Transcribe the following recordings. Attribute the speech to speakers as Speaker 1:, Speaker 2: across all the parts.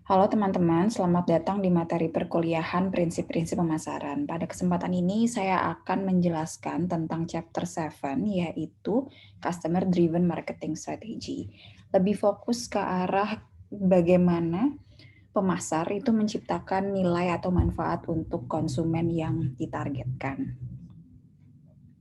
Speaker 1: Halo teman-teman, selamat datang di materi perkuliahan Prinsip-Prinsip Pemasaran. Pada kesempatan ini saya akan menjelaskan tentang chapter 7 yaitu Customer Driven Marketing Strategy. Lebih fokus ke arah bagaimana pemasar itu menciptakan nilai atau manfaat untuk konsumen yang ditargetkan.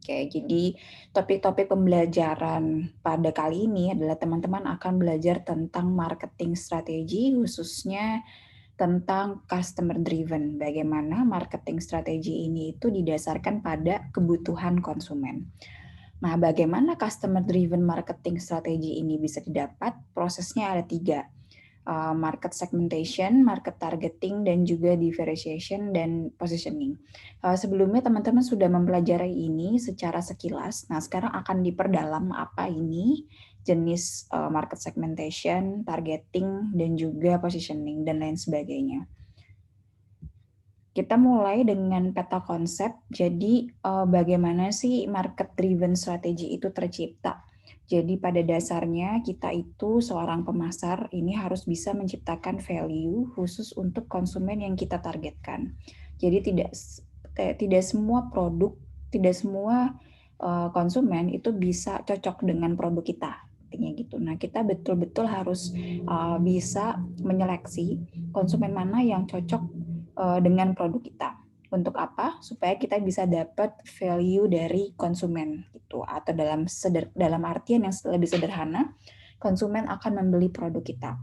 Speaker 1: Oke, jadi topik-topik pembelajaran pada kali ini adalah teman-teman akan belajar tentang marketing strategi, khususnya tentang customer driven. Bagaimana marketing strategi ini itu didasarkan pada kebutuhan konsumen. Nah, bagaimana customer driven marketing strategi ini bisa didapat? Prosesnya ada 3. Market segmentation, market targeting, dan juga differentiation dan positioning. Sebelumnya teman-teman sudah mempelajari ini secara sekilas. Nah, sekarang akan diperdalam apa ini jenis market segmentation, targeting, dan juga positioning, dan lain sebagainya. Kita mulai dengan peta konsep. Jadi bagaimana sih market driven strategy itu tercipta? Jadi pada dasarnya kita itu seorang pemasar ini harus bisa menciptakan value khusus untuk konsumen yang kita targetkan. Jadi tidak semua produk, tidak semua konsumen itu bisa cocok dengan produk kita. Intinya gitu. Nah, kita betul-betul harus bisa menyeleksi konsumen mana yang cocok dengan produk kita. Untuk apa? Supaya kita bisa dapat value dari konsumen gitu. Atau dalam artian yang lebih sederhana, konsumen akan membeli produk kita.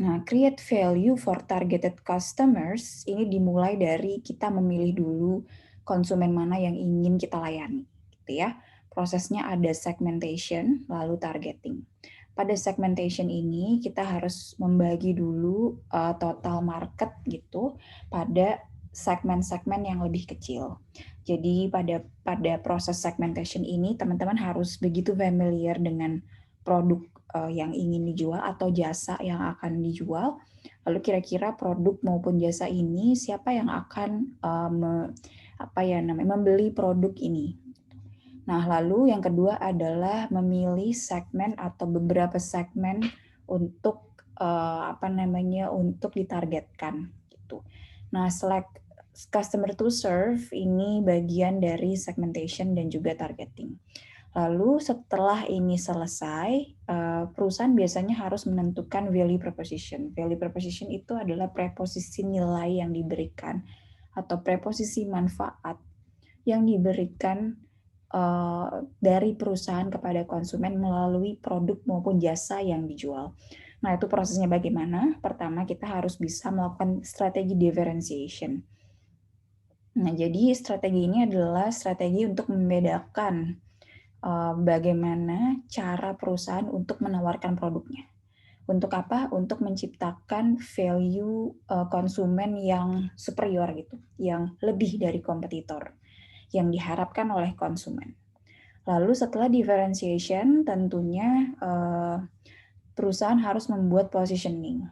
Speaker 1: Nah, create value for targeted customers ini dimulai dari kita memilih dulu konsumen mana yang ingin kita layani, gitu ya. Prosesnya ada segmentation, lalu targeting. Pada segmentation ini kita harus membagi dulu total market gitu pada segmen-segmen yang lebih kecil. Jadi pada proses segmentation ini teman-teman harus begitu familiar dengan produk yang ingin dijual atau jasa yang akan dijual. Lalu kira-kira produk maupun jasa ini siapa yang akan membeli produk ini. Nah, lalu yang kedua adalah memilih segmen atau beberapa segmen untuk untuk ditargetkan gitu. Nah, select customer to serve ini bagian dari segmentation dan juga targeting. Lalu setelah ini selesai, perusahaan biasanya harus menentukan value proposition. Value proposition itu adalah preposisi nilai yang diberikan atau preposisi manfaat yang diberikan dari perusahaan kepada konsumen melalui produk maupun jasa yang dijual. Nah, itu prosesnya bagaimana? Pertama, kita harus bisa melakukan strategi differentiation. Nah, jadi strategi ini adalah strategi untuk membedakan bagaimana cara perusahaan untuk menawarkan produknya. Untuk apa? Untuk menciptakan value konsumen yang superior gitu, yang lebih dari kompetitor yang diharapkan oleh konsumen. Lalu setelah differentiation, tentunya perusahaan harus membuat positioning.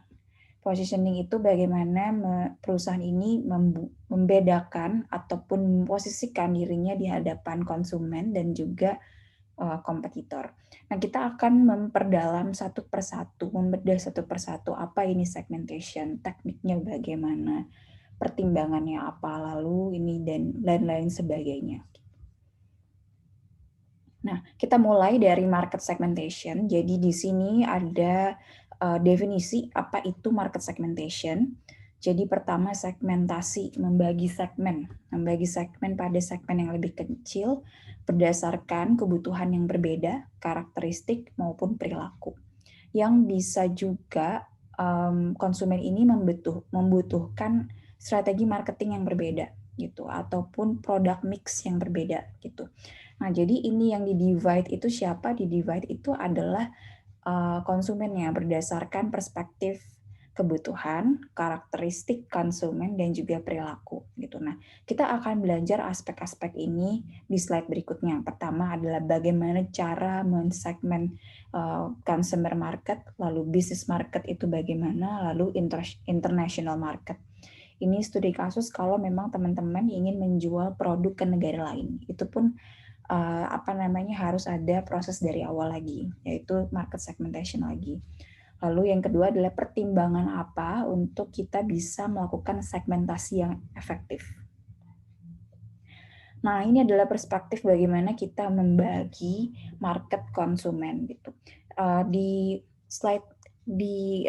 Speaker 1: Positioning itu bagaimana perusahaan ini membedakan ataupun memposisikan dirinya di hadapan konsumen dan juga kompetitor. Nah, kita akan memperdalam satu persatu, membedah satu persatu apa ini segmentation, tekniknya bagaimana, pertimbangannya apa, lalu ini dan lain-lain sebagainya. Nah, kita mulai dari market segmentation. Jadi di sini ada definisi apa itu market segmentation. Jadi pertama segmentasi, membagi segmen pada segmen yang lebih kecil berdasarkan kebutuhan yang berbeda, karakteristik maupun perilaku. Yang bisa juga konsumen ini membutuhkan strategi marketing yang berbeda gitu ataupun produk mix yang berbeda gitu. Nah, jadi ini yang di-divide itu siapa? Di-divide itu adalah konsumennya berdasarkan perspektif kebutuhan, karakteristik konsumen, dan juga perilaku gitu. Nah, kita akan belajar aspek-aspek ini di slide berikutnya. Pertama adalah bagaimana cara mensegmen consumer market, lalu business market itu bagaimana, lalu international market. Ini studi kasus kalau memang teman-teman ingin menjual produk ke negara lain. Itu pun harus ada proses dari awal lagi, yaitu market segmentation lagi. Lalu yang kedua adalah pertimbangan apa untuk kita bisa melakukan segmentasi yang efektif. Nah, ini adalah perspektif bagaimana kita membagi market konsumen gitu. Di slide di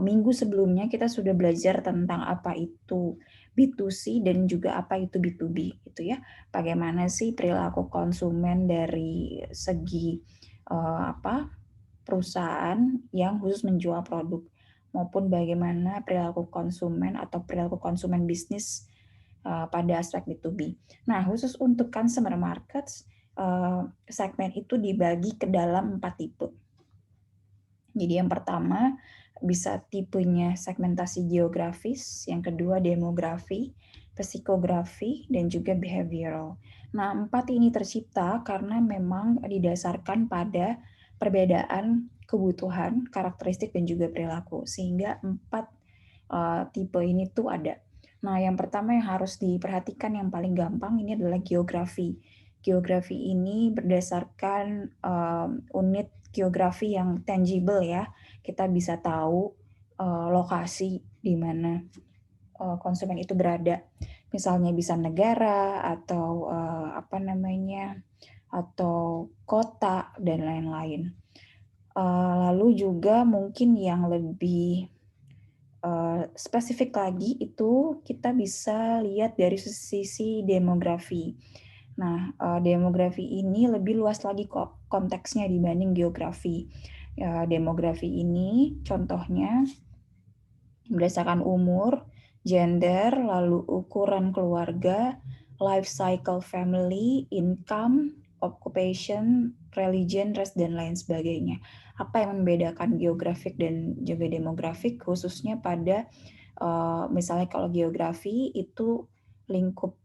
Speaker 1: minggu sebelumnya kita sudah belajar tentang apa itu B2C dan juga apa itu B2B gitu ya. Bagaimana sih perilaku konsumen dari segi perusahaan yang khusus menjual produk maupun bagaimana perilaku konsumen atau perilaku konsumen bisnis pada aspek B2B. Nah, khusus untuk consumer markets, segmen itu dibagi ke dalam 4 tipe. Jadi yang pertama bisa tipenya segmentasi geografis, yang kedua demografi, psikografi, dan juga behavioral. Nah, 4 ini tercipta karena memang didasarkan pada perbedaan kebutuhan, karakteristik, dan juga perilaku. Sehingga 4 tipe ini tuh ada. Nah, yang pertama yang harus diperhatikan yang paling gampang ini adalah geografi. Geografi ini berdasarkan unit geografi yang tangible ya. Kita bisa tahu lokasi di mana konsumen itu berada. Misalnya bisa negara atau atau kota dan lain-lain. Lalu juga mungkin yang lebih spesifik lagi itu kita bisa lihat dari sisi demografi. Nah, demografi ini lebih luas lagi kok konteksnya dibanding geografi. Demografi ini contohnya berdasarkan umur, gender, lalu ukuran keluarga, life cycle family, income, occupation, religion, race, dan lain sebagainya. Apa yang membedakan geografik dan juga demografik khususnya pada misalnya kalau geografi itu lingkup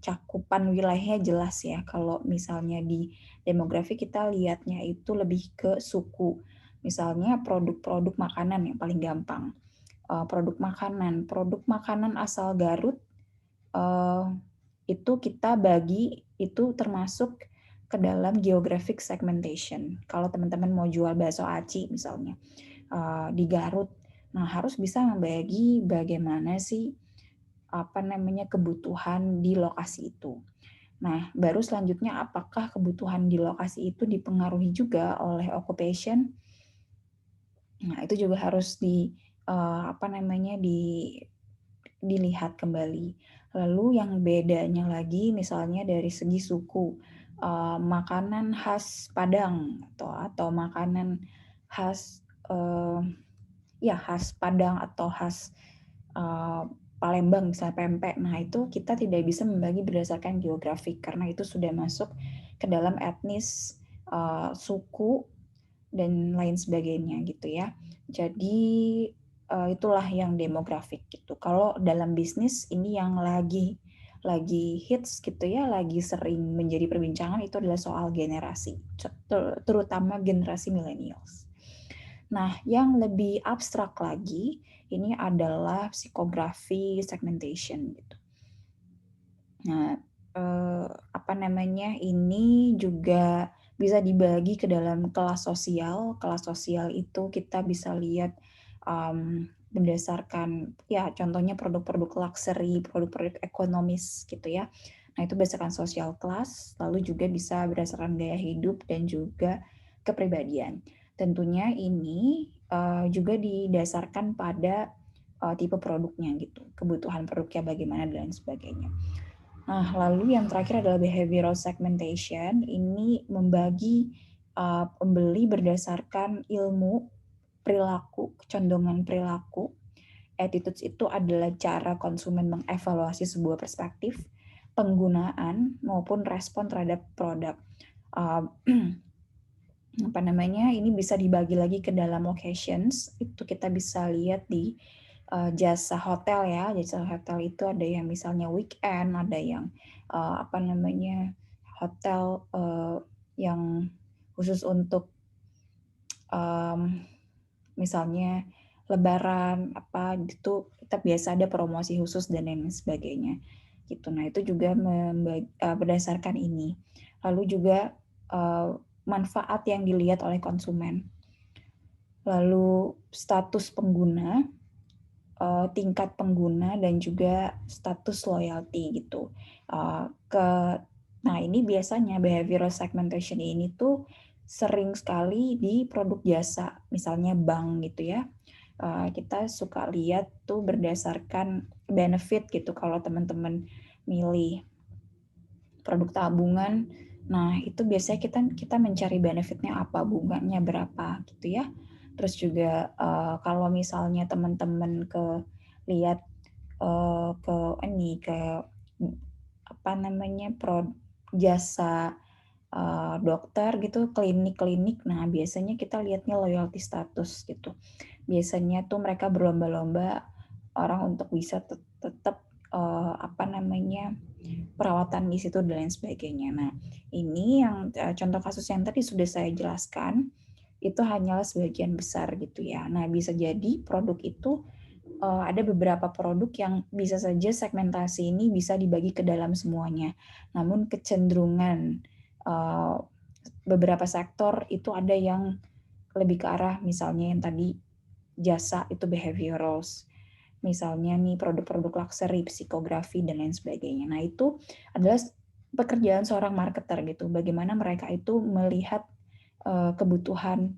Speaker 1: cakupan wilayahnya jelas ya. Kalau misalnya di demografi kita lihatnya itu lebih ke suku. Misalnya produk-produk makanan yang paling gampang. Produk makanan asal Garut itu kita bagi itu termasuk ke dalam geographic segmentation. Kalau teman-teman mau jual bakso aci misalnya di Garut, nah harus bisa membagi bagaimana sih kebutuhan di lokasi itu. Nah, baru selanjutnya apakah kebutuhan di lokasi itu dipengaruhi juga oleh occupation. Nah, itu juga harus dilihat kembali. Lalu yang bedanya lagi misalnya dari segi suku, makanan khas Padang atau makanan khas khas Padang atau khas Palembang misalnya pempek. Nah, itu kita tidak bisa membagi berdasarkan geografik karena itu sudah masuk ke dalam etnis, suku dan lain sebagainya gitu ya. Jadi itulah yang demografik gitu. Kalau dalam bisnis ini yang lagi hits gitu ya, lagi sering menjadi perbincangan itu adalah soal generasi, terutama generasi millennials. Nah, yang lebih abstrak lagi ini adalah psikografi segmentation gitu. Nah, ini juga bisa dibagi ke dalam kelas sosial. Kelas sosial itu kita bisa lihat berdasarkan ya contohnya produk-produk luxury, produk-produk ekonomis gitu ya. Nah, itu berdasarkan social class, lalu juga bisa berdasarkan gaya hidup dan juga kepribadian. Tentunya ini juga didasarkan pada tipe produknya gitu, kebutuhan produknya bagaimana dan sebagainya. Nah, lalu yang terakhir adalah behavioral segmentation. Ini membagi pembeli berdasarkan ilmu, perilaku, kecondongan perilaku. Attitudes itu adalah cara konsumen mengevaluasi sebuah perspektif, penggunaan maupun respon terhadap produk. Ini bisa dibagi lagi ke dalam locations. Itu kita bisa lihat di jasa hotel ya. Jasa hotel itu ada yang misalnya weekend, ada yang hotel yang khusus untuk misalnya lebaran itu kita biasa ada promosi khusus dan lain sebagainya gitu. Nah, itu juga berdasarkan ini. Lalu juga manfaat yang dilihat oleh konsumen. lalu status pengguna, tingkat pengguna, dan juga status loyalty gitu. Nah, ini biasanya behavioral segmentation ini tuh sering sekali di produk jasa, misalnya bank gitu ya. Kita suka lihat tuh berdasarkan benefit gitu kalau teman-teman milih produk tabungan. Nah, itu biasanya kita mencari benefitnya apa, bunganya berapa gitu ya. Terus juga kalau misalnya teman-teman lihat ke apa namanya jasa dokter gitu, klinik-klinik. Nah, biasanya kita lihatnya loyalty status gitu. Biasanya tuh mereka berlomba-lomba orang untuk bisa tetap apa namanya perawatan di situ dan lain sebagainya. Nah, ini yang contoh kasus yang tadi sudah saya jelaskan itu hanyalah sebagian besar gitu ya. Nah, bisa jadi produk itu ada beberapa produk yang bisa saja segmentasi ini bisa dibagi ke dalam semuanya. Namun kecenderungan beberapa sektor itu ada yang lebih ke arah misalnya yang tadi jasa itu behaviorals. Misalnya nih produk-produk luxury, psikografi, dan lain sebagainya. Nah, itu adalah pekerjaan seorang marketer gitu. Bagaimana mereka itu melihat kebutuhan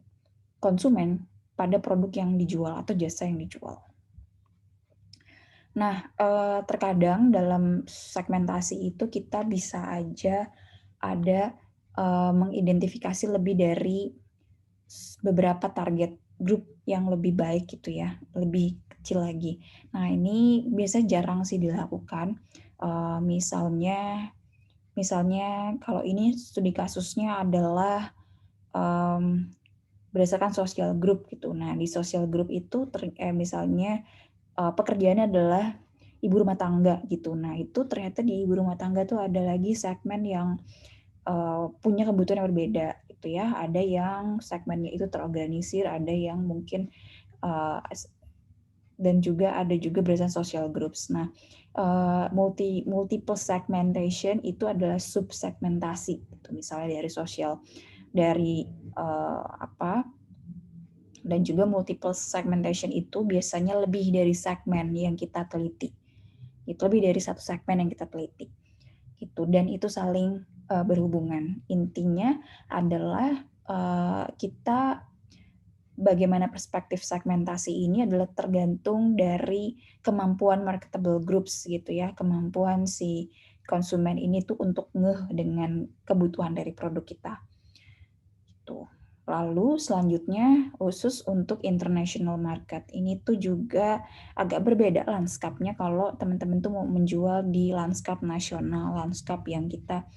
Speaker 1: konsumen pada produk yang dijual atau jasa yang dijual. Nah, terkadang dalam segmentasi itu kita bisa aja ada mengidentifikasi lebih dari beberapa target grup yang lebih baik gitu ya, lebih kecil lagi. Nah, ini biasa jarang sih dilakukan. Misalnya kalau ini studi kasusnya adalah berdasarkan sosial group gitu. Nah, di sosial group itu misalnya pekerjaannya adalah ibu rumah tangga gitu. Nah, itu ternyata di ibu rumah tangga tuh ada lagi segmen yang punya kebutuhan yang berbeda gitu ya. Ada yang segmennya itu terorganisir, ada yang mungkin dan juga ada juga berdasarkan social groups. Nah, multiple segmentation itu adalah subsegmentasi gitu. Misalnya dari sosial, dari apa, dan juga multiple segmentation itu biasanya lebih dari segmen yang kita teliti. Itu lebih dari satu segmen yang kita teliti. Gitu, dan itu saling berhubungan. Intinya adalah kita bagaimana perspektif segmentasi ini adalah tergantung dari kemampuan marketable groups gitu ya, kemampuan si konsumen ini tuh untuk ngeh dengan kebutuhan dari produk kita. Gitu. Lalu selanjutnya khusus untuk international market. Ini tuh juga agak berbeda lanskapnya kalau teman-teman tuh mau menjual di lanskap nasional, lanskap yang kita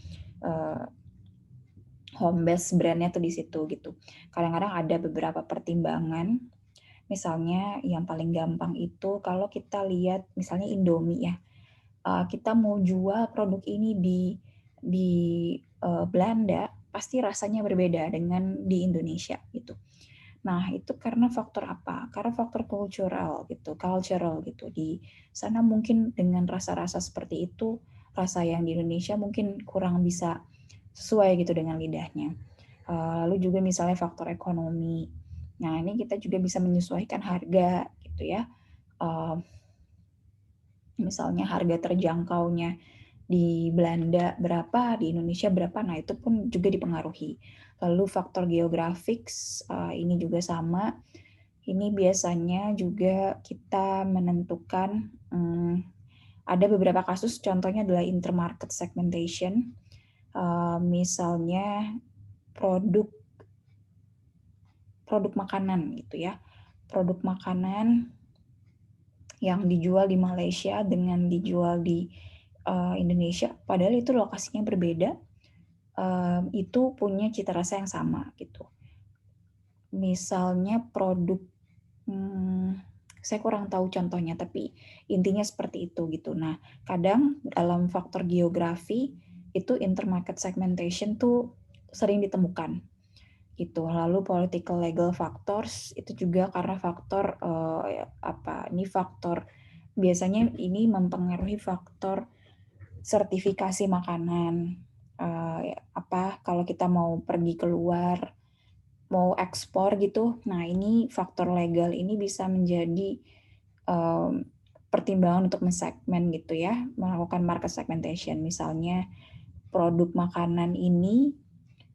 Speaker 1: home base brandnya tuh di situ gitu. Kadang-kadang ada beberapa pertimbangan. Misalnya yang paling gampang itu kalau kita lihat misalnya Indomie ya. Kita mau jual produk ini di Belanda, pasti rasanya berbeda dengan di Indonesia gitu. Nah, itu karena faktor apa? Karena faktor cultural gitu. Di sana mungkin dengan rasa-rasa seperti itu, rasa yang di Indonesia mungkin kurang bisa sesuai gitu dengan lidahnya. Lalu juga misalnya faktor ekonomi. Nah, ini kita juga bisa menyesuaikan harga gitu ya. Misalnya harga terjangkaunya di Belanda berapa, di Indonesia berapa, nah itu pun juga dipengaruhi. Lalu faktor geografik ini juga sama. Ini biasanya juga kita menentukan ada beberapa kasus, contohnya adalah intermarket segmentation. Misalnya produk makanan gitu ya. Produk makanan yang dijual di Malaysia dengan dijual di Indonesia, padahal itu lokasinya berbeda, itu punya cita rasa yang sama gitu. Misalnya produk, saya kurang tahu contohnya, tapi intinya seperti itu gitu. Nah, kadang dalam faktor geografi itu intermarket segmentation tuh sering ditemukan gitu. Lalu political legal factors itu juga karena faktor biasanya ini mempengaruhi faktor sertifikasi makanan. Kalau kita mau pergi keluar mau ekspor gitu. Nah, ini faktor legal ini bisa menjadi pertimbangan untuk mensegmen gitu ya, melakukan market segmentation. Misalnya produk makanan ini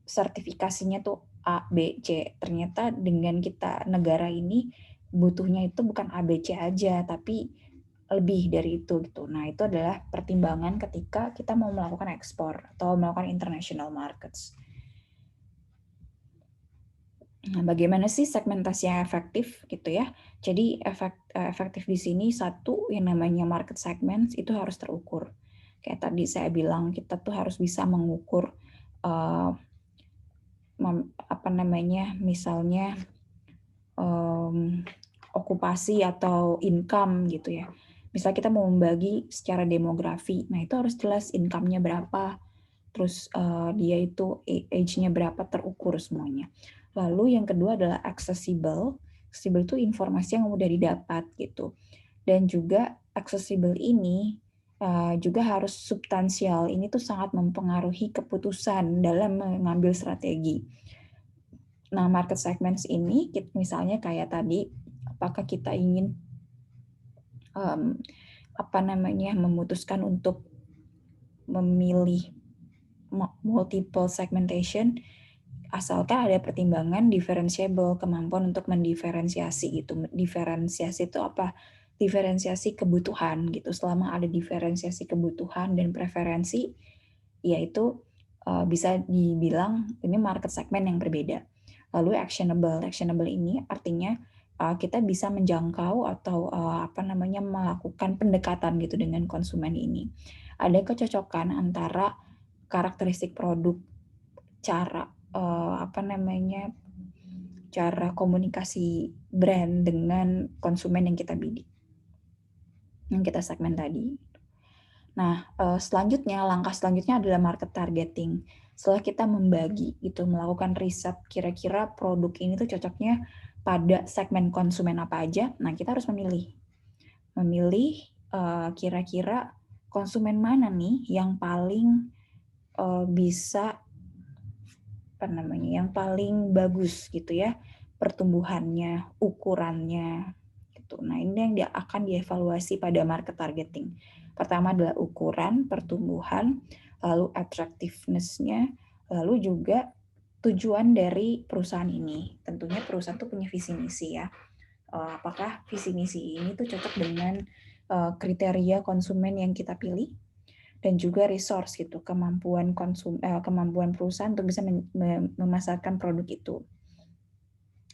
Speaker 1: sertifikasinya tuh A, B, C. Ternyata dengan kita negara ini butuhnya itu bukan A, B, C aja, tapi lebih dari itu gitu. Nah, itu adalah pertimbangan ketika kita mau melakukan ekspor atau melakukan international markets. Nah, bagaimana sih segmentasi yang efektif gitu ya? Jadi efektif di sini satu yang namanya market segments itu harus terukur. Kayak tadi saya bilang kita tuh harus bisa mengukur apa namanya, misalnya okupasi atau income gitu ya. Misal kita mau membagi secara demografi, nah itu harus jelas income-nya berapa, terus dia itu age-nya berapa, terukur semuanya. Lalu yang kedua adalah accessible. Accessible itu informasi yang mudah didapat gitu. Dan juga accessible ini juga harus substansial. Ini tuh sangat mempengaruhi keputusan dalam mengambil strategi. Nah, market segments ini misalnya kayak tadi, apakah kita ingin memutuskan untuk memilih multiple segmentation, asalkan ada pertimbangan differentiable, kemampuan untuk mendiferensiasi gitu. Diferensiasi itu apa? Diferensiasi kebutuhan gitu. Selama ada diferensiasi kebutuhan dan preferensi, yaitu bisa dibilang ini market segment yang berbeda. Lalu actionable ini artinya kita bisa menjangkau atau melakukan pendekatan gitu dengan konsumen ini. Ada kecocokan antara karakteristik produk, cara cara komunikasi brand dengan konsumen yang kita bidik, yang kita segmen tadi. Nah, langkah selanjutnya adalah market targeting. Setelah kita membagi itu, melakukan riset kira-kira produk ini tuh cocoknya pada segmen konsumen apa aja. Nah, kita harus memilih kira-kira konsumen mana nih yang paling bisa yang paling bagus gitu ya, pertumbuhannya, ukurannya gitu. Nah, ini yang akan dievaluasi pada market targeting. Pertama adalah ukuran, pertumbuhan, lalu attractiveness-nya, lalu juga tujuan dari perusahaan ini. Tentunya perusahaan itu punya visi misi ya. Apakah visi misi ini tuh cocok dengan kriteria konsumen yang kita pilih, dan juga resource gitu, kemampuan perusahaan untuk bisa memasarkan produk itu.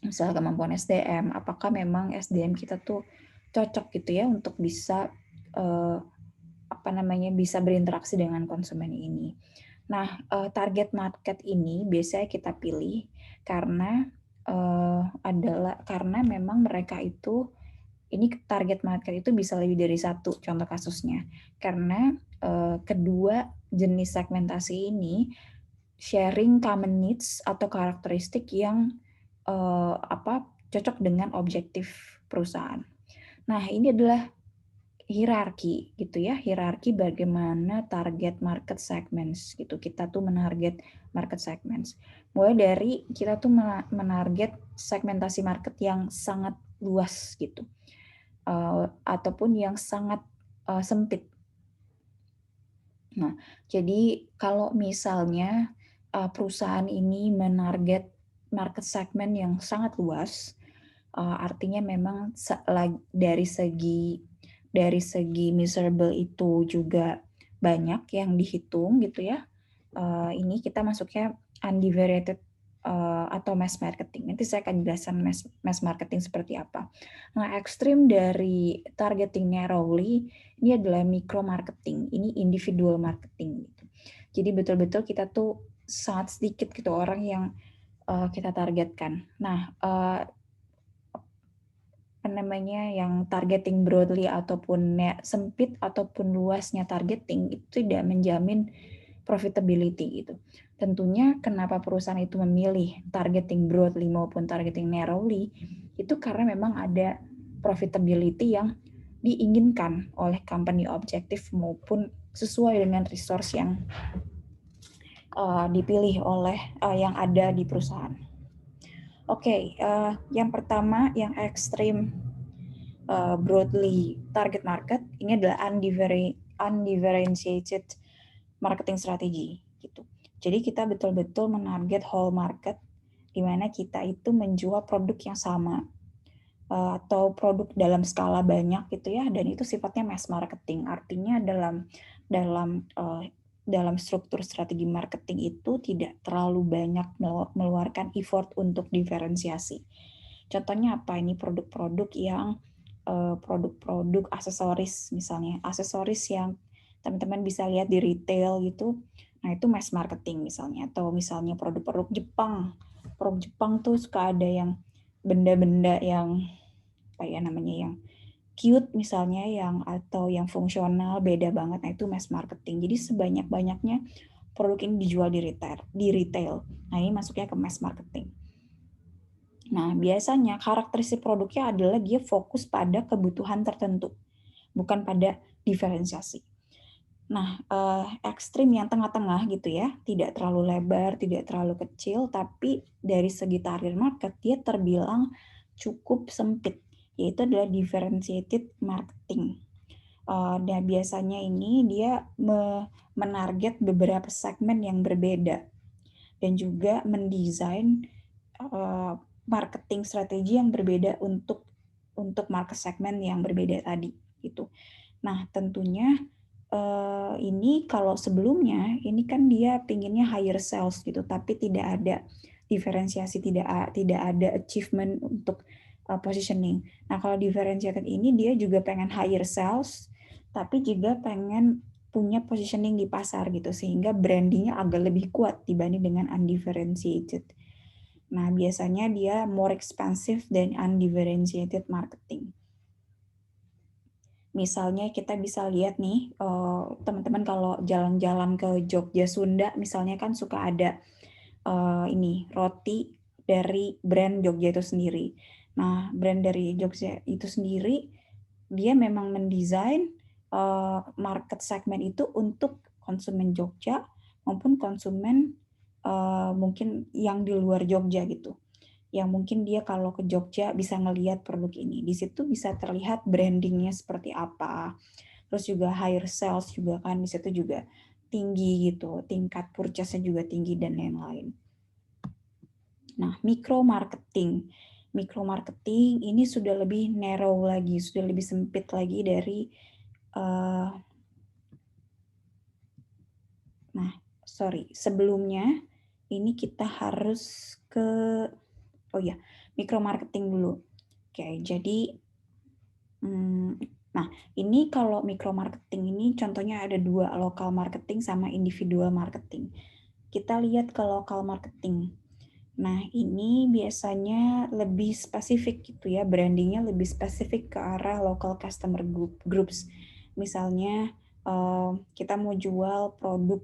Speaker 1: Misalnya kemampuan SDM, apakah memang SDM kita tuh cocok gitu ya untuk bisa bisa berinteraksi dengan konsumen ini. Nah, target market ini biasanya kita pilih karena karena memang mereka itu target market itu bisa lebih dari satu, contoh kasusnya. Karena kedua jenis segmentasi ini sharing common needs atau karakteristik yang cocok dengan objektif perusahaan. Nah, ini adalah hierarki gitu ya, hierarki bagaimana target market segments gitu. Kita tuh menarget market segments. Mulai dari kita tuh menarget segmentasi market yang sangat luas gitu. Ataupun yang sangat sempit. Nah, jadi kalau misalnya perusahaan ini menarget market segment yang sangat luas, artinya memang dari segi measurable itu juga banyak yang dihitung gitu ya. Ini kita masuknya undivided atau mass marketing. Nanti saya akan jelaskan mass marketing seperti apa. Nah, ekstrim dari targeting narrowly ini adalah micro marketing. Ini individual marketing gitu. Jadi betul-betul kita tuh sangat sedikit gitu orang yang kita targetkan. Nah, yang targeting broadly ataupun sempit ataupun luasnya targeting itu tidak menjamin profitability gitu. Tentunya kenapa perusahaan itu memilih targeting broadly maupun targeting narrowly itu karena memang ada profitability yang diinginkan oleh company objektif maupun sesuai dengan resource yang dipilih oleh yang ada di perusahaan. Oke, yang pertama yang ekstrim broadly target market ini adalah undifferentiated marketing strategy gitu. Jadi kita betul-betul menarget whole market di mana kita itu menjual produk yang sama atau produk dalam skala banyak gitu ya, dan itu sifatnya mass marketing. Artinya dalam struktur strategi marketing itu tidak terlalu banyak meluarkan effort untuk diferensiasi. Contohnya apa? Ini produk-produk yang produk-produk aksesoris misalnya, aksesoris yang teman-teman bisa lihat di retail gitu. Nah, itu mass marketing misalnya, atau misalnya produk-produk Jepang. Produk Jepang tuh suka ada yang benda-benda yang apa ya namanya, yang cute misalnya, yang atau yang fungsional, beda banget. Nah, itu mass marketing. Jadi sebanyak-banyaknya produk ini dijual di retail. Nah, ini masuknya ke mass marketing. Nah, biasanya karakteristik produknya adalah dia fokus pada kebutuhan tertentu, bukan pada diferensiasi. Nah, ekstrim yang tengah-tengah gitu ya, tidak terlalu lebar, tidak terlalu kecil, tapi dari segi target market dia terbilang cukup sempit, yaitu adalah differentiated marketing. Dan biasanya ini dia menarget beberapa segmen yang berbeda dan juga mendesain marketing strategi yang berbeda untuk market segmen yang berbeda tadi gitu. Nah, tentunya ini kalau sebelumnya ini kan dia pinginnya higher sales gitu, tapi tidak ada diferensiasi, tidak ada achievement untuk positioning. Nah, kalau differentiated ini dia juga pengen higher sales, tapi juga pengen punya positioning di pasar gitu, sehingga brandingnya agak lebih kuat dibanding dengan undifferentiated. Nah, biasanya dia more expensive than undifferentiated marketing. Misalnya kita bisa lihat nih, teman-teman kalau jalan-jalan ke Jogja Sunda, misalnya kan suka ada ini roti dari brand Jogja itu sendiri. Nah, brand dari Jogja itu sendiri, dia memang mendesain market segmen itu untuk konsumen Jogja maupun konsumen mungkin yang di luar Jogja gitu, yang mungkin dia kalau ke Jogja bisa ngelihat produk ini. Di situ bisa terlihat brandingnya seperti apa. Terus juga higher sales juga kan di situ juga tinggi gitu, tingkat purchase-nya juga tinggi dan lain-lain. Nah, micro marketing. Micro marketing ini sudah lebih narrow lagi, sudah lebih sempit lagi dari sebelumnya ini kita harus ke micro marketing dulu. Oke, jadi nah ini kalau micro marketing ini contohnya ada dua, local marketing sama individual marketing. Kita lihat ke local marketing. Nah, ini biasanya lebih spesifik gitu ya, brandingnya lebih spesifik ke arah local customer groups. Misalnya kita mau jual produk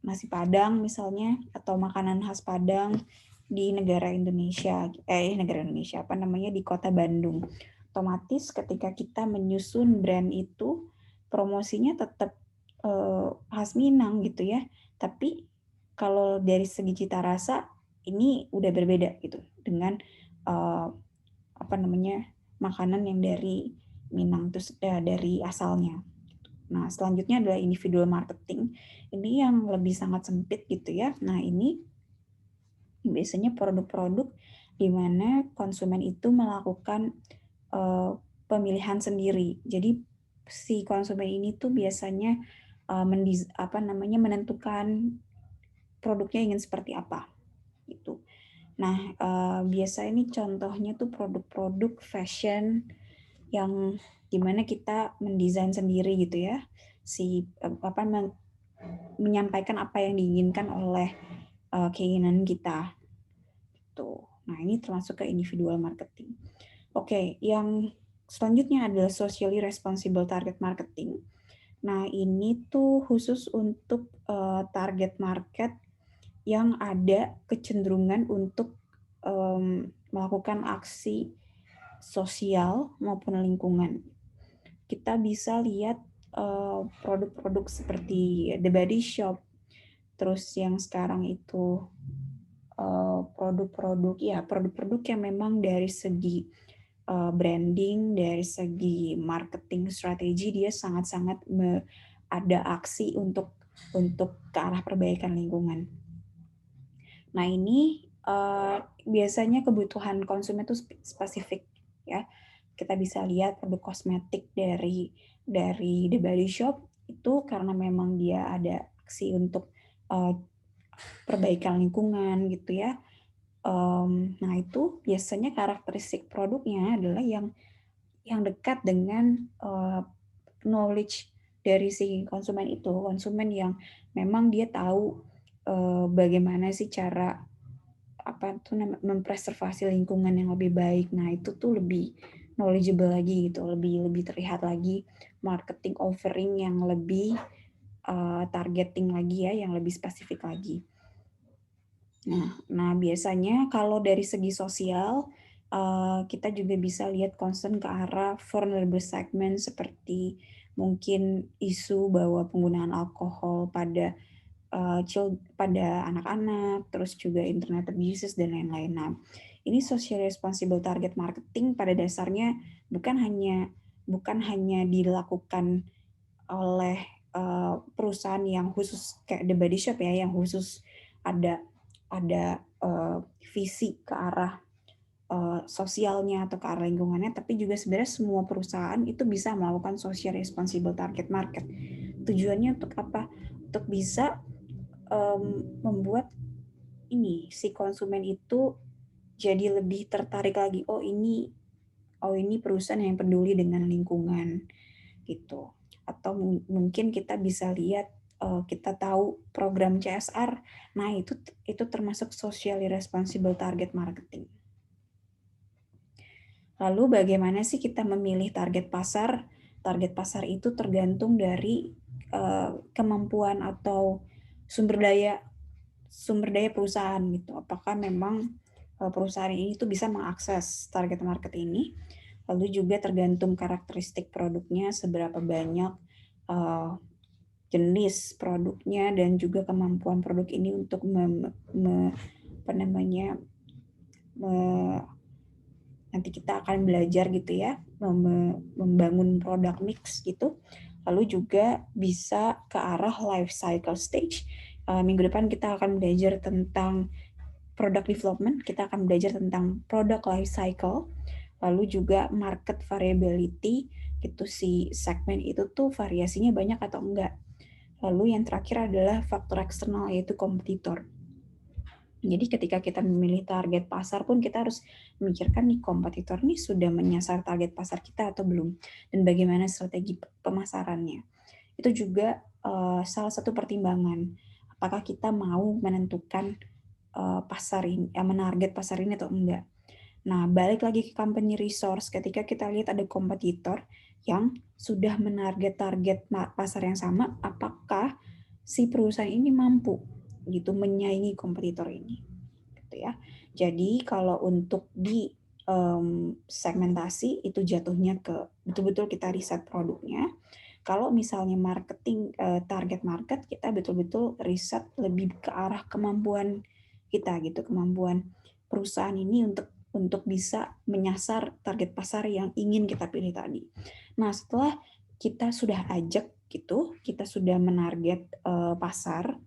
Speaker 1: nasi Padang misalnya, atau makanan khas Padang di negara Indonesia, di kota Bandung. Otomatis ketika kita menyusun brand itu, promosinya tetap khas Minang gitu ya, tapi kalau dari segi cita rasa ini udah berbeda gitu dengan makanan yang dari Minang, terus dari asalnya. Nah, selanjutnya adalah individual marketing. Ini yang lebih sangat sempit gitu ya. Nah, ini biasanya produk-produk di mana konsumen itu melakukan pemilihan sendiri. Jadi si konsumen ini tuh biasanya menentukan produknya ingin seperti apa gitu. Nah, biasa ini contohnya tuh produk-produk fashion yang dimana kita mendesain sendiri gitu ya, menyampaikan apa yang diinginkan oleh keinginan kita gitu. Nah, ini termasuk ke individual marketing. Oke, yang selanjutnya adalah socially responsible target marketing. Nah, ini tuh khusus untuk target market yang ada kecenderungan untuk melakukan aksi sosial maupun lingkungan. Kita bisa lihat produk-produk seperti The Body Shop, terus yang sekarang itu produk-produk yang memang dari segi branding, dari segi marketing strategi dia sangat-sangat ada aksi untuk ke arah perbaikan lingkungan. Nah ini biasanya kebutuhan konsumen itu spesifik ya. Kita bisa lihat produk kosmetik dari The Body Shop itu karena memang dia ada aksi untuk perbaikan lingkungan gitu ya. Nah itu biasanya karakteristik produknya adalah yang dekat dengan knowledge dari si konsumen itu, konsumen yang memang dia tahu bagaimana sih cara mempreservasi lingkungan yang lebih baik. Nah itu tuh lebih knowledgeable lagi gitu, lebih terlihat lagi marketing offering yang lebih targeting lagi ya, yang lebih spesifik lagi. Nah biasanya kalau dari segi sosial kita juga bisa lihat concern ke arah vulnerable segment seperti mungkin isu bahwa penggunaan alkohol pada anak-anak, terus juga internet abuses dan lain-lain. Nah, ini social responsible target marketing pada dasarnya bukan hanya dilakukan oleh perusahaan yang khusus kayak The Body Shop ya, yang khusus ada visi ke arah sosialnya atau ke arah lingkungannya, tapi juga sebenarnya semua perusahaan itu bisa melakukan social responsible target market. Tujuannya untuk apa? Untuk bisa membuat si konsumen itu jadi lebih tertarik lagi. Oh ini perusahaan yang peduli dengan lingkungan gitu. Atau mungkin kita bisa lihat kita tahu program CSR. Nah itu termasuk socially responsible target marketing. Lalu bagaimana sih kita memilih target pasar? Target pasar itu tergantung dari kemampuan atau sumber daya perusahaan gitu. Apakah memang perusahaan ini tuh bisa mengakses target market ini? Lalu juga tergantung karakteristik produknya, seberapa banyak jenis produknya dan juga kemampuan produk ini untuk nanti kita akan belajar gitu ya, membangun produk mix gitu. Lalu juga bisa ke arah life cycle stage. Minggu depan kita akan belajar tentang product development, kita akan belajar tentang product life cycle, lalu juga market variability, gitu si segmen itu tuh variasinya banyak atau enggak. Lalu yang terakhir adalah faktor eksternal yaitu kompetitor. Jadi ketika kita memilih target pasar pun kita harus memikirkan nih kompetitor nih sudah menyasar target pasar kita atau belum, dan bagaimana strategi pemasarannya. Itu juga salah satu pertimbangan apakah kita mau menentukan pasar ini, menarget pasar ini atau enggak. Nah, balik lagi ke company resource, ketika kita lihat ada kompetitor yang sudah menarget target pasar yang sama, apakah si perusahaan ini mampu gitu menyaingi kompetitor ini, gitu ya. Jadi kalau untuk di segmentasi itu jatuhnya ke betul-betul kita riset produknya. Kalau misalnya marketing target market, kita betul-betul riset lebih ke arah kemampuan kita gitu, kemampuan perusahaan ini untuk bisa menyasar target pasar yang ingin kita pilih tadi. Nah, setelah kita sudah ajak gitu, kita sudah menarget pasar,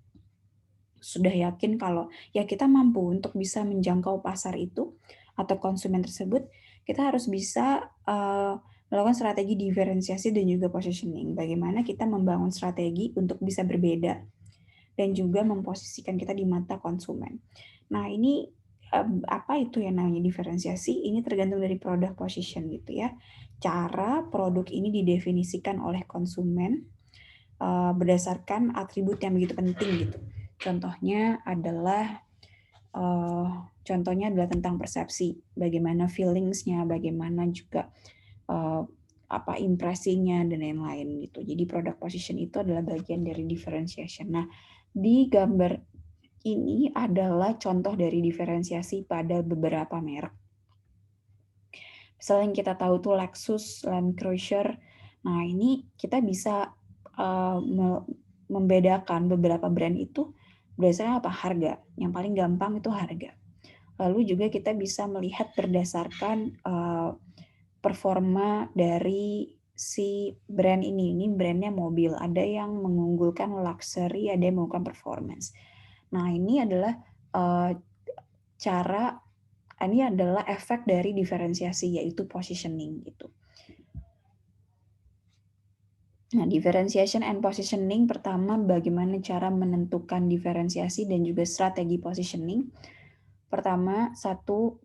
Speaker 1: sudah yakin kalau ya kita mampu untuk bisa menjangkau pasar itu atau konsumen tersebut, kita harus bisa melakukan strategi diferensiasi dan juga positioning. Bagaimana kita membangun strategi untuk bisa berbeda dan juga memposisikan kita di mata konsumen. Nah, ini apa itu yang namanya diferensiasi? Ini tergantung dari product position gitu ya. Cara produk ini didefinisikan oleh konsumen berdasarkan atribut yang begitu penting gitu. Contohnya adalah tentang persepsi, bagaimana feelings-nya, bagaimana juga impresinya dan lain-lain gitu. Jadi product position itu adalah bagian dari differentiation. Nah, di gambar ini adalah contoh dari diferensiasi pada beberapa merek. Misalnya yang kita tahu tuh Lexus, Land Cruiser. Nah, ini kita bisa membedakan beberapa brand itu Berdasarkan apa? Harga. Yang paling gampang itu harga. Lalu juga kita bisa melihat berdasarkan performa dari si brand ini. Ini brandnya mobil. Ada yang mengunggulkan luxury, ada yang mengunggulkan performance. Nah, ini adalah ini adalah efek dari diferensiasi, yaitu positioning gitu. Nah, differentiation and positioning, pertama bagaimana cara menentukan diferensiasi dan juga strategi positioning. Pertama,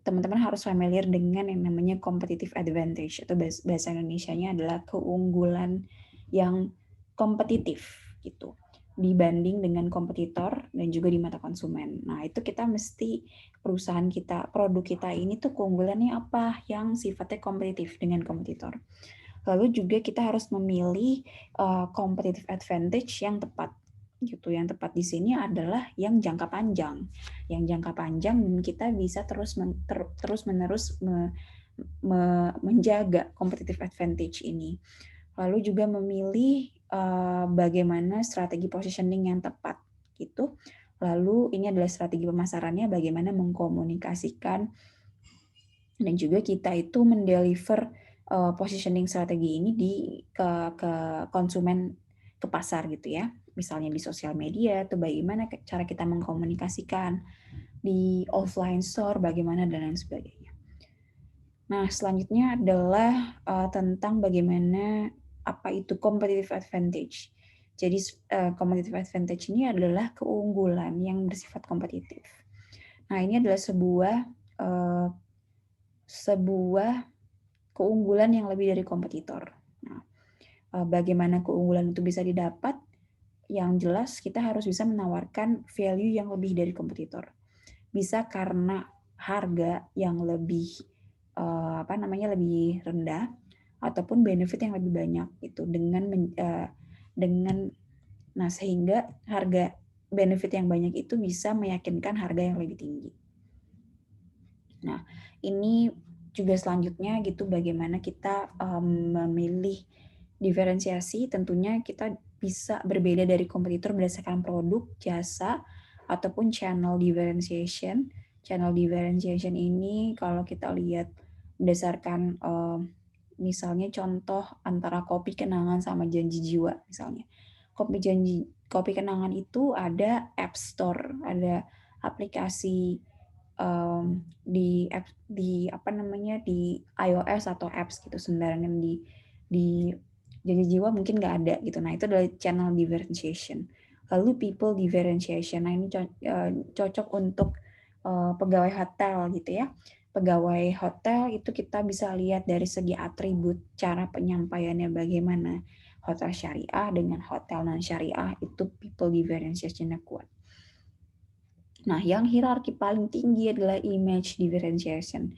Speaker 1: teman-teman harus familiar dengan yang namanya competitive advantage, atau bahasa Indonesianya adalah keunggulan yang kompetitif gitu dibanding dengan kompetitor dan juga di mata konsumen. Nah, itu kita mesti perusahaan kita, produk kita ini tuh keunggulannya apa yang sifatnya kompetitif dengan kompetitor. Lalu juga kita harus memilih competitive advantage yang tepat gitu. Yang tepat di sini adalah yang jangka panjang. Yang jangka panjang kita bisa terus-menerus menjaga competitive advantage ini. Lalu juga memilih bagaimana strategi positioning yang tepat gitu. Lalu ini adalah strategi pemasarannya, bagaimana mengkomunikasikan dan juga kita itu mendeliver positioning strategi ini ke konsumen, ke pasar gitu ya. Misalnya di sosial media atau bagaimana cara kita mengkomunikasikan di offline store, bagaimana dan lain sebagainya. Nah, selanjutnya adalah tentang bagaimana apa itu competitive advantage. Jadi competitive advantage ini adalah keunggulan yang bersifat kompetitif. Nah, ini adalah sebuah keunggulan yang lebih dari kompetitor. Nah, bagaimana keunggulan itu bisa didapat? Yang jelas kita harus bisa menawarkan value yang lebih dari kompetitor. Bisa karena harga yang lebih lebih rendah ataupun benefit yang lebih banyak itu sehingga harga benefit yang banyak itu bisa meyakinkan harga yang lebih tinggi. Nah, ini juga selanjutnya gitu bagaimana kita memilih diferensiasi. Tentunya kita bisa berbeda dari kompetitor berdasarkan produk, jasa, ataupun channel differentiation. Channel differentiation ini kalau kita lihat berdasarkan misalnya contoh antara kopi kenangan sama janji jiwa misalnya. Kopi kenangan itu ada App Store, ada aplikasi di iOS atau apps gitu, sembarangan di janji jiwa mungkin nggak ada gitu. Nah, itu adalah channel differentiation. Lalu people differentiation. Nah, ini cocok untuk pegawai hotel gitu ya. Pegawai hotel itu kita bisa lihat dari segi atribut, cara penyampaiannya bagaimana. Hotel syariah dengan hotel non syariah itu people differentiation-nya kuat. Nah, yang hierarki paling tinggi adalah image differentiation.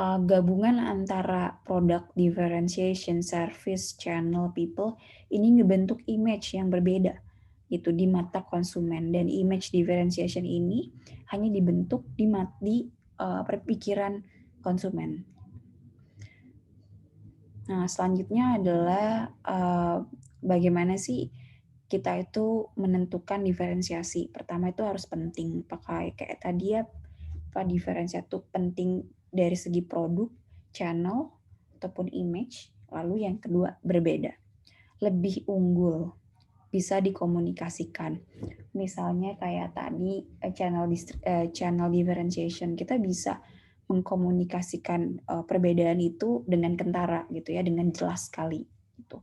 Speaker 1: Gabungan antara product differentiation, service, channel, people, ini ngebentuk image yang berbeda itu di mata konsumen. Dan image differentiation ini hanya dibentuk di perpikiran konsumen. Nah, selanjutnya adalah bagaimana sih kita itu menentukan diferensiasi. Pertama itu harus penting. Kayak tadi ya, diferensiasi itu penting dari segi produk, channel, ataupun image. Lalu yang kedua berbeda. Lebih unggul, bisa dikomunikasikan. Misalnya kayak tadi channel differentiation, kita bisa mengkomunikasikan perbedaan itu dengan kentara gitu ya, dengan jelas sekali gitu.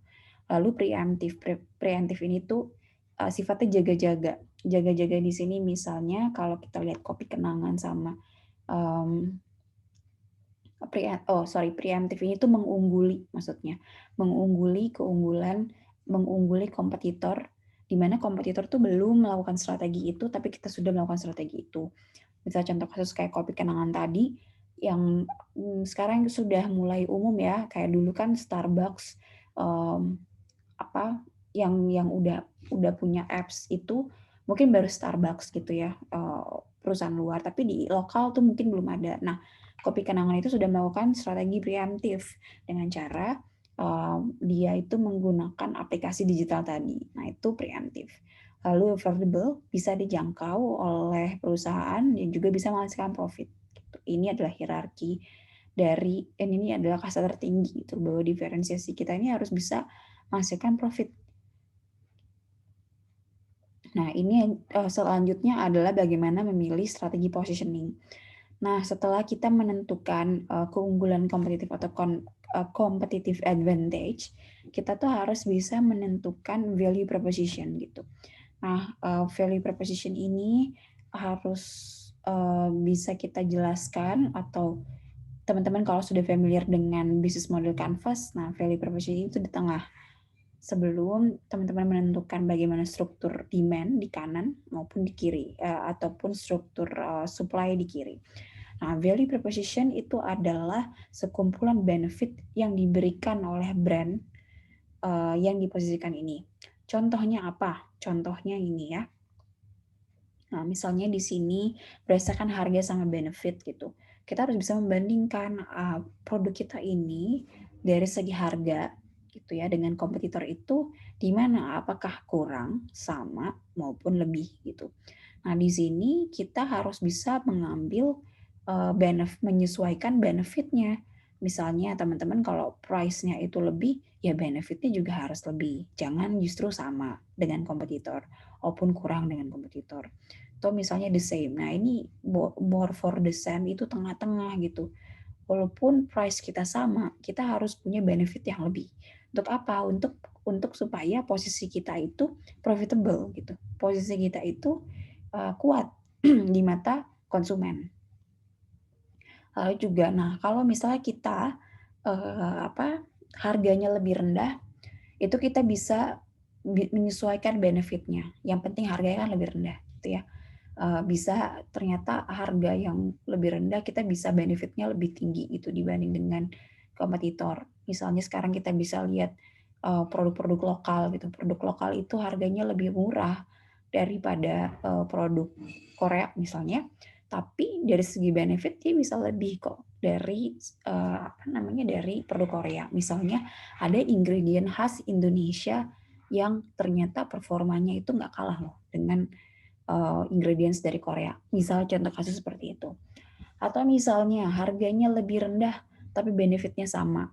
Speaker 1: Lalu preemptif ini tuh sifatnya jaga-jaga. Jaga-jaga di sini misalnya kalau kita lihat kopi kenangan sama preemptif ini tuh mengungguli, maksudnya mengungguli kompetitor, di mana kompetitor tuh belum melakukan strategi itu, tapi kita sudah melakukan strategi itu. Misal contoh kasus kayak kopi kenangan tadi, yang sekarang sudah mulai umum ya, kayak dulu kan Starbucks yang udah punya apps itu mungkin baru Starbucks gitu ya, perusahaan luar, tapi di lokal tuh mungkin belum ada. Nah, kopi kenangan itu sudah melakukan strategi preemptif dengan cara dia itu menggunakan aplikasi digital tadi. Nah, itu preemptif. lalu affordable, bisa dijangkau oleh perusahaan dan juga bisa menghasilkan profit. Gitu. Ini adalah hierarki dari, ini adalah kasta tertinggi gitu, bahwa diferensiasi kita ini harus bisa menghasilkan profit. Nah, ini selanjutnya adalah bagaimana memilih strategi positioning. Nah, setelah kita menentukan keunggulan kompetitif atau competitive advantage, kita tuh harus bisa menentukan value proposition gitu. Nah, value proposition ini harus bisa kita jelaskan, atau teman-teman kalau sudah familiar dengan business model canvas, nah value proposition itu di tengah. Sebelum teman-teman menentukan bagaimana struktur demand di kanan maupun di kiri, ataupun struktur supply di kiri. Nah, value proposition itu adalah sekumpulan benefit yang diberikan oleh brand yang diposisikan ini. Contohnya apa? Contohnya ini ya. Nah, misalnya di sini berdasarkan harga sama benefit gitu. Kita harus bisa membandingkan produk kita ini dari segi harga gitu ya dengan kompetitor itu di mana, apakah kurang, sama maupun lebih gitu. Nah, di sini kita harus bisa mengambil menyesuaikan benefitnya. Misalnya teman-teman kalau price-nya itu lebih, ya benefitnya juga harus lebih. Jangan justru sama dengan kompetitor, maupun kurang dengan kompetitor. Atau misalnya the same. Nah, ini more for the same itu tengah-tengah gitu. Walaupun price kita sama, kita harus punya benefit yang lebih. Untuk apa? Untuk supaya posisi kita itu profitable gitu. Posisi kita itu kuat di mata konsumen. Lalu juga, nah kalau misalnya kita harganya lebih rendah, itu kita bisa menyesuaikan benefitnya. Yang penting harganya kan lebih rendah, gitu ya. Bisa ternyata harga yang lebih rendah kita bisa benefitnya lebih tinggi gitu dibanding dengan kompetitor. Misalnya sekarang kita bisa lihat produk-produk lokal gitu. Produk lokal itu harganya lebih murah daripada produk Korea misalnya, tapi dari segi benefit dia bisa lebih kok dari dari produk Korea. Misalnya ada ingredient khas Indonesia yang ternyata performanya itu nggak kalah loh dengan ingredients dari Korea. Misal contoh kasus seperti itu. Atau misalnya harganya lebih rendah tapi benefitnya sama.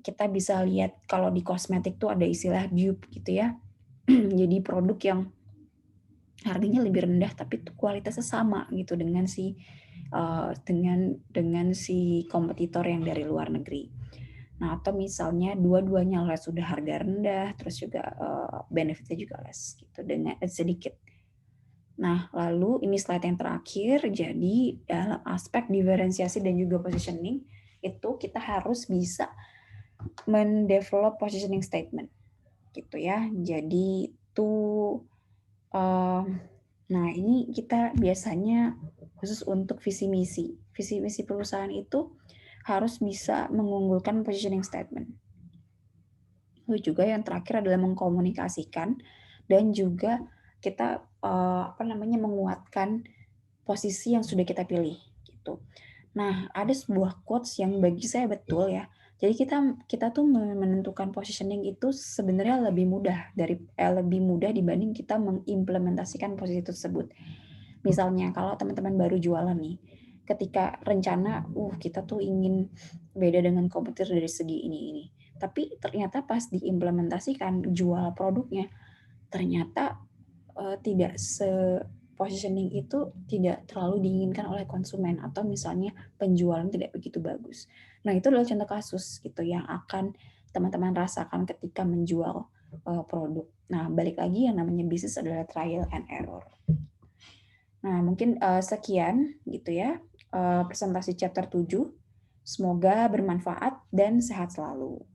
Speaker 1: Kita bisa lihat kalau di kosmetik tuh ada istilah dupe gitu ya. Jadi produk yang harganya lebih rendah tapi kualitasnya sama gitu dengan si kompetitor yang dari luar negeri. Nah, atau misalnya dua-duanya sudah harga rendah, terus juga benefitnya juga less gitu dengan sedikit. Nah, lalu ini slide yang terakhir. Jadi dalam aspek diferensiasi dan juga positioning itu kita harus bisa mendevelop positioning statement, gitu ya. Jadi itu, nah ini kita biasanya khusus untuk visi misi. Visi misi perusahaan itu harus bisa mengunggulkan positioning statement. Lalu juga yang terakhir adalah mengkomunikasikan dan juga kita menguatkan posisi yang sudah kita pilih gitu. Nah, ada sebuah quotes yang bagi saya betul ya. Jadi kita tuh menentukan positioning itu sebenarnya lebih mudah dibanding kita mengimplementasikan posisi tersebut. Misalnya kalau teman-teman baru jualan nih, ketika rencana, kita tuh ingin beda dengan kompetitor dari segi ini. Tapi ternyata pas diimplementasikan jual produknya, ternyata tidak positioning itu tidak terlalu diinginkan oleh konsumen, atau misalnya penjualan tidak begitu bagus. Nah, itu adalah contoh kasus gitu yang akan teman-teman rasakan ketika menjual produk. Nah, balik lagi yang namanya bisnis adalah trial and error. Nah, mungkin sekian gitu ya presentasi chapter 7. Semoga bermanfaat dan sehat selalu.